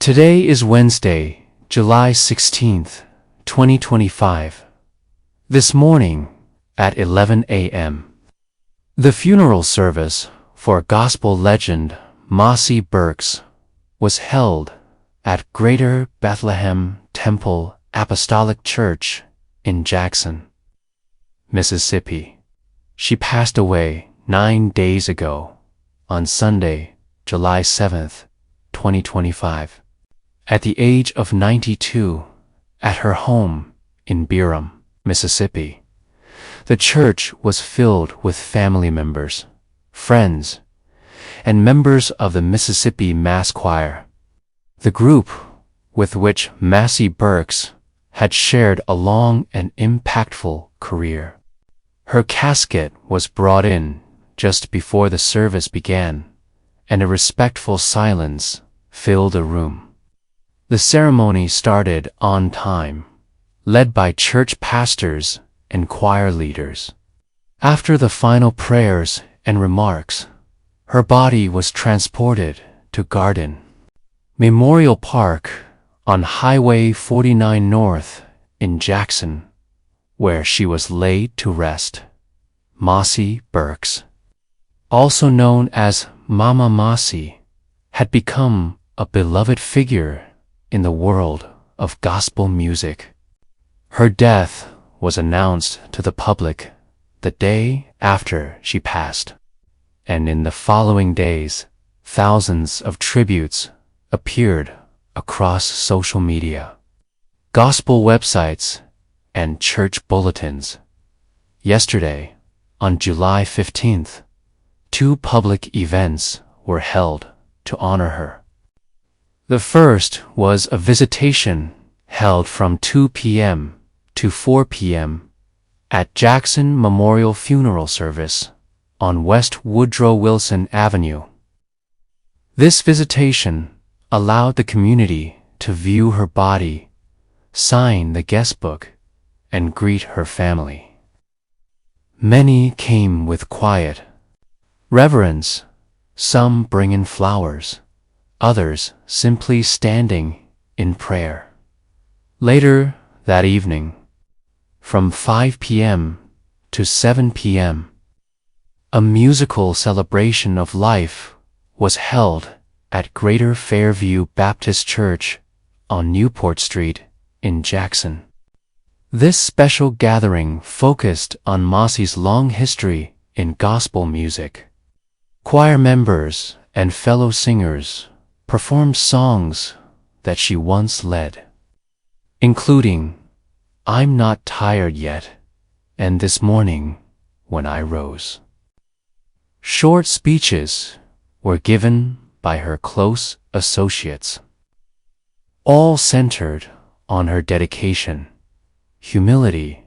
Today is Wednesday, July 16th, 2025. This morning at 11 a.m., the funeral service for gospel legend Mosie Burks was held at Greater Bethlehem Temple Apostolic Church in Jackson, Mississippi. She passed away 9 days ago on Sunday, July 7th, 2025, at the age of 92 at her home in Byram, Mississippi. The church was filled with family members, friends, and members of the Mississippi Mass Choir, the group with which Mosie Burks had shared a long and impactful career. Her casket was brought in just before the service began, and a respectful silence filled the room. The ceremony started on time, led by church pastors and choir leaders. After the final prayers and remarks, her body was transported to Garden Memorial Park on Highway 49 North in Jackson, where she was laid to rest. Mosie Burks, also known as Mama Mosie, had become a beloved figure in the world of gospel music. Her death was announced to the public the day after she passed, and in the following days, thousands of tributes appeared across social media, gospel websites, and church bulletins. Yesterday, on July 15th, 2 public events were held to honor her. The first was a visitation held from 2 p.m. to 4 p.m. at Jackson Memorial Funeral Service on West Woodrow Wilson Avenue. This visitation allowed the community to view her body, sign the guest book, and greet her family. Many came with quiet reverence, some bringing flowers, others simply standing in prayer. Later that evening, from 5 p.m. to 7 p.m., a musical celebration of life was held at Greater Fairview Baptist Church on Newport Street in Jackson. This special gathering focused on Mosie's long history in gospel music. Choir members and fellow singers performed songs that she once led, including "I'm Not Tired Yet" and "This Morning When I Rose." Short speeches were given by her close associates, all centered on her dedication, humility,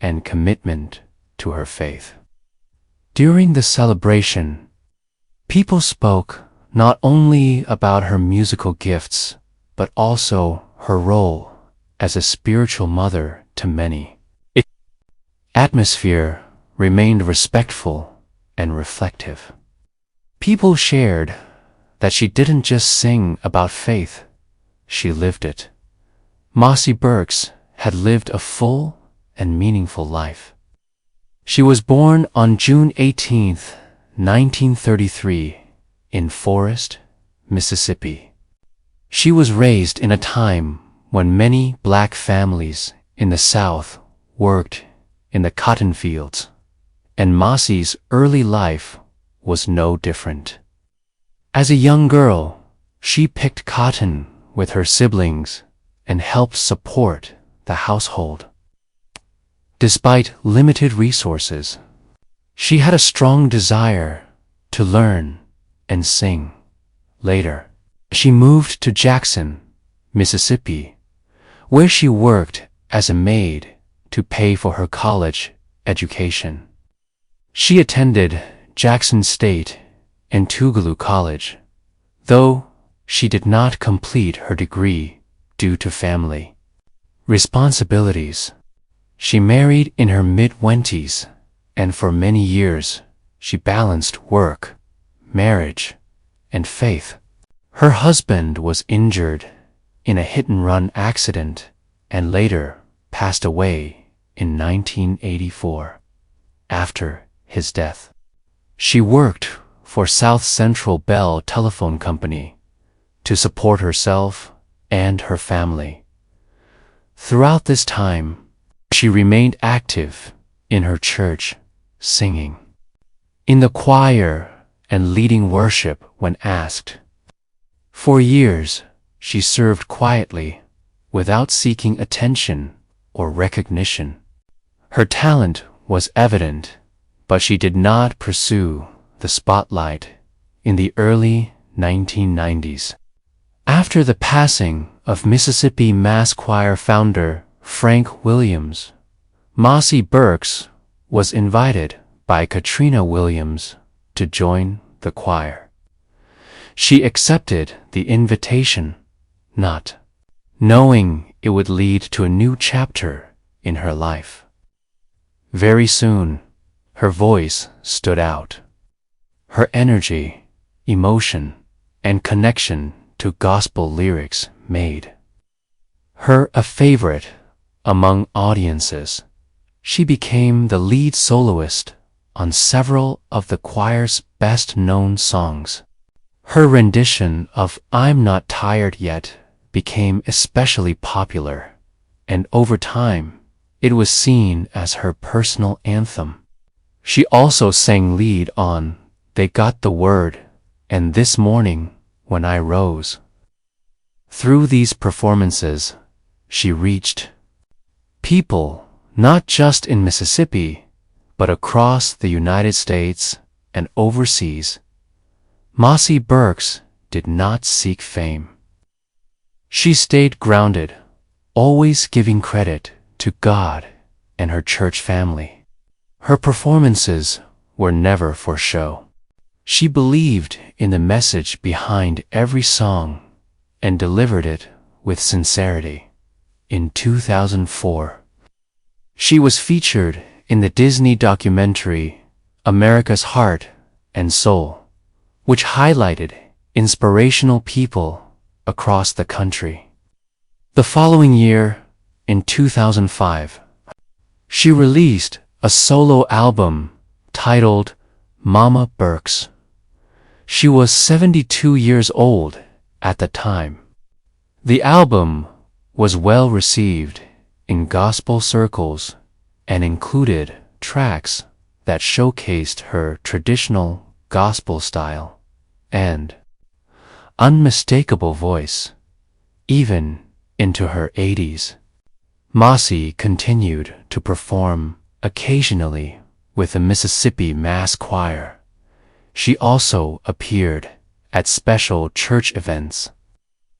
and commitment to her faith. During the celebration, people spoke not only about her musical gifts, but also her role as a spiritual mother to many. The atmosphere remained respectful and reflective. People shared that she didn't just sing about faith, she lived it. Mosie Burks had lived a full and meaningful life. She was born on June 18, 1933, in Forest, Mississippi. She was raised in a time when many black families in the South worked in the cotton fields, and Mosie's early life was no different. As a young girl, she picked cotton with her siblings and helped support the household. Despite limited resources, she had a strong desire to learn and sing. Later, she moved to Jackson, Mississippi, where she worked as a maid to pay for her college education. She attended Jackson State and Tougaloo College, though she did not complete her degree due to family responsibilities. She married in her mid-20s, and for many years she balanced work, marriage, and faith. Her husband was injured in a hit-and-run accident and later passed away in 1984 after his death. She worked for South Central Bell Telephone Company to support herself and her family. Throughout this time, she remained active in her church, singing in the choir and leading worship when asked. For years, she served quietly, without seeking attention or recognition. Her talent was evident, but she did not pursue the spotlight in the early 1990s. After the passing of Mississippi Mass Choir founder Frank Williams, Mosie Burks was invited by Katrina Williams to join the choir. She accepted the invitation, not knowing it would lead to a new chapter in her life. Very soon, her voice stood out. Her energy, emotion, and connection to gospel lyrics made her a favorite among audiences. She became the lead soloist on several of the choir's best-known songs. Her rendition of "I'm Not Tired Yet" became especially popular, and over time, it was seen as her personal anthem. She also sang lead on "They Got the Word" and "This Morning When I Rose." Through these performances, she reached people not just in Mississippi, but across the United States and overseas. Mosie Burks did not seek fame. She stayed grounded, always giving credit to God and her church family. Her performances were never for show. She believed in the message behind every song and delivered it with sincerity. In 2004, she was featured in the Disney documentary America's Heart and Soul, which highlighted inspirational people across the country. The following year, in 2005, she released a solo album titled Mama Burks. She was 72 years old at the time. The album was well received in gospel circles and included tracks that showcased her traditional gospel style and unmistakable voice. Even into her 80s, Mosie continued to perform occasionally with the Mississippi Mass Choir. She also appeared at special church events,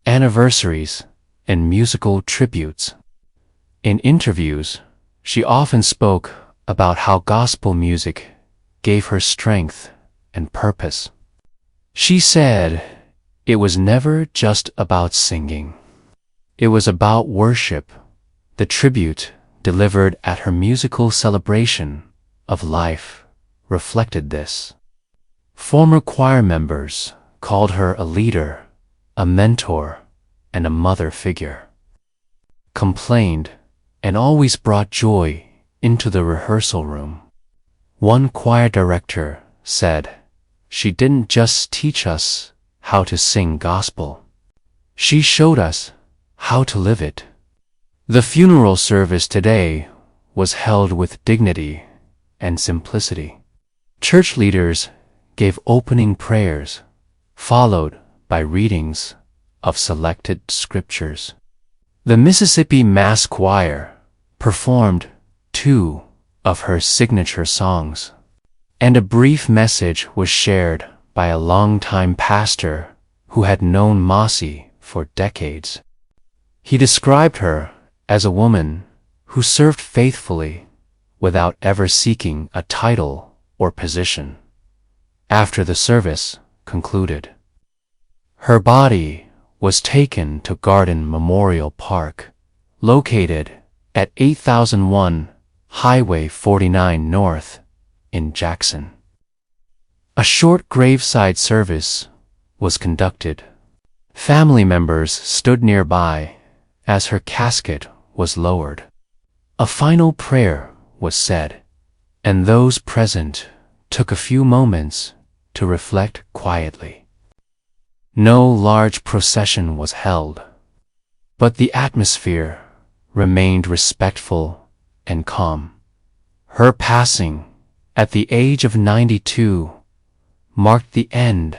anniversaries, and musical tributes. In interviews, she often spoke about how gospel music gave her strength and purpose. She said it was never just about singing. It was about worship. The tribute delivered at her musical celebration of life reflected this. Former choir members called her a leader, a mentor, and a mother figure. Complained and always brought joy into the rehearsal room. One choir director said, "She didn't just teach us how to sing gospel. She showed us how to live it." The funeral service today was held with dignity and simplicity. Church leaders gave opening prayers, followed by readings of selected scriptures. The Mississippi Mass Choir performed 2 of her signature songs, and a brief message was shared by a longtime pastor who had known Mosie for decades. He described her as a woman who served faithfully without ever seeking a title or position. After the service concluded, her body was taken to Garden Memorial Park, located at 8001 Highway 49 North in Jackson. A short graveside service was conducted. Family members stood nearby as her casket was lowered. A final prayer was said, and those present took a few moments to reflect quietly. No large procession was held, but the atmosphere remained respectful and calm. Her passing, at the age of 92, marked the end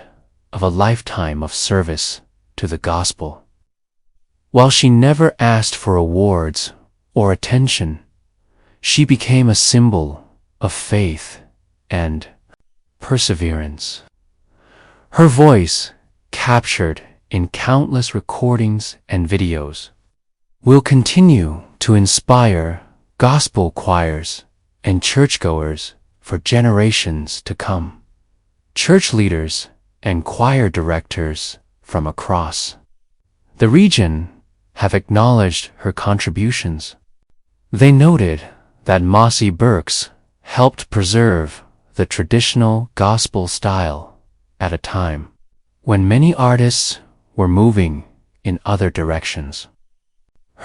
of a lifetime of service to the gospel. While she never asked for awards or attention, she became a symbol of faith and perseverance. Her voice, captured in countless recordings and videos, will continue to inspire gospel choirs and churchgoers for generations to come. Church leaders and choir directors from across the region have acknowledged her contributions. They noted that Mosie Burks helped preserve the traditional gospel style at a time when many artists were moving in other directions.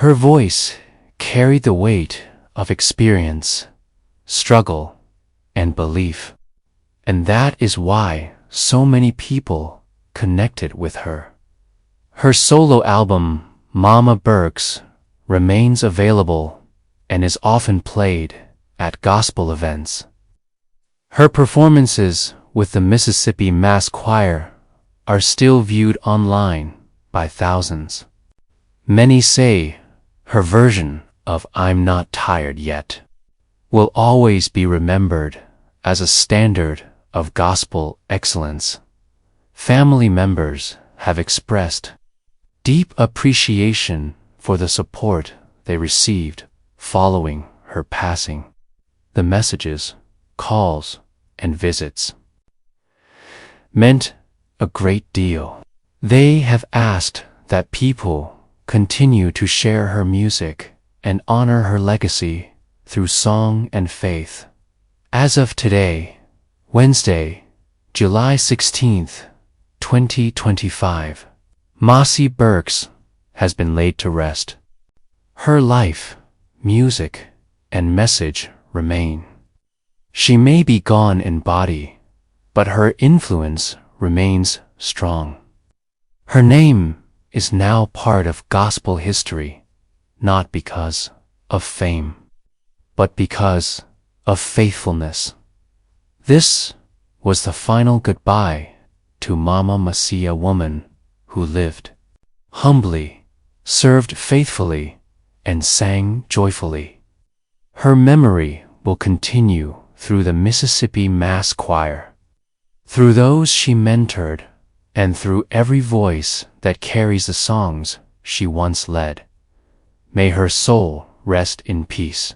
Her voice carried the weight of experience, struggle, and belief, and that is why so many people connected with her. Her solo album, Mosie Burks, remains available and is often played at gospel events. Her performances with the Mississippi Mass Choir are still viewed online by thousands. Many say her version of I'm Not Tired Yet will always be remembered as a standard of gospel excellence. Family members have expressed deep appreciation for the support they received following her passing. The messages, calls, and visits meant a great deal. They have asked that people continue to share her music and honor her legacy through song and faith. As of today, Wednesday, July 16th, 2025, Mosie Burks has been laid to rest. Her life, music, and message remain. She may be gone in body, but her influence remains strong. Her name is now part of gospel history, not because of fame, but because of faithfulness. This was the final goodbye to Mama Mosie, a woman who lived humbly, served faithfully, and sang joyfully. Her memory will continue through the Mississippi Mass Choir, through those she mentored, and through every voice that carries the songs she once led. May her soul rest in peace.